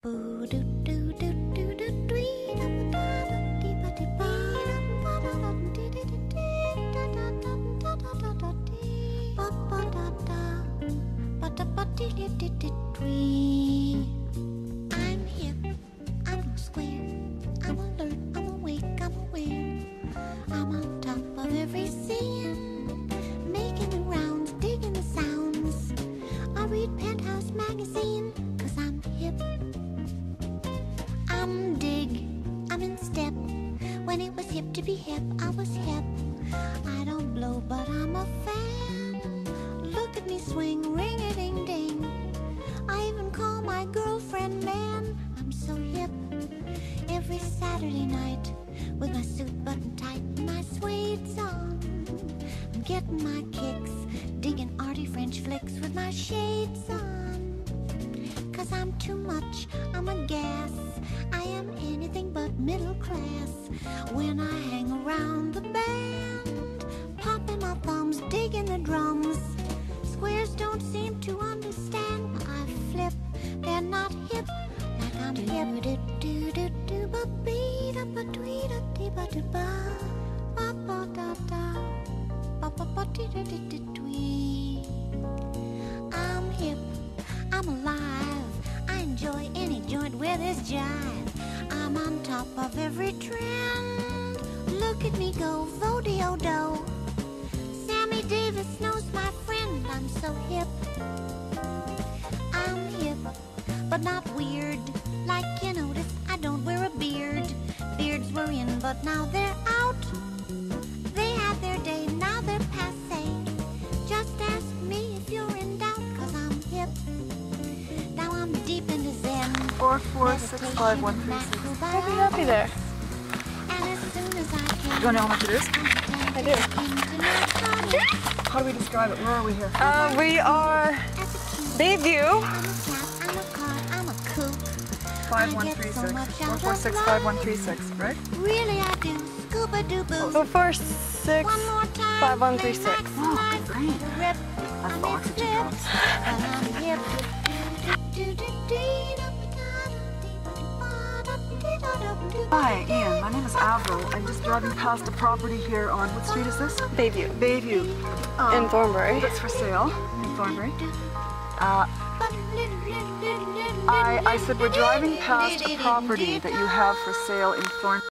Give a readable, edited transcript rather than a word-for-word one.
I'm hip, I'm square, I'm alert, I'm awake, I'm aware. I'm on top of every scene, making the rounds, digging the sounds. I read Penthouse magazine, 'cause I'm hip. I'm dig, I'm in step. When it was hip to be hip, I was hip. I don't blow, but I'm a fan. Look at me swing, ring-a-ding-ding. I even call my girlfriend man. I'm so hip. Every Saturday night, with my suit buttoned tight and my suede's on, I'm getting my kicks, digging arty French flicks with my shades on. 'Cause I'm too much, I'm a gas. I am anything but middle class. When I hang around the band, popping my thumbs, digging the drums. Squares don't seem to understand. I flip, they're not hip like I'm hip. I'm hip, I'm alive. I enjoy any joint where there's jive. I'm on top of every trend. Look at me go, vo-de-o-do. Sammy Davis knows my friend. I'm so hip. I'm hip, but not weird. Like you notice, I don't wear a beard. Beards were in, but now they're out. They had their day, now they're passé. Just ask me if you're in doubt, 'cause I'm hip. Now I'm deep into Zen. 4465136. I'll be happy there. And as soon as I can, Do you want to know how much it is? I do. How do we describe it? Where are we here? We are Bayview. I'm a cat, I'm a car, I'm a coot. 5136. 4465136, right? Really I do. Scuba-doo-boo. 446 One more time. 5136. Oh, good brain. Rip. That's I'm the oxygen hip, drops. but I'm hip. Hi, Ian. My name is Avril. I'm just driving past a property here on, what street is this? Bayview. Bayview. In Thornbury. That's for sale in Thornbury. I said we're driving past a property that you have for sale in Thornbury.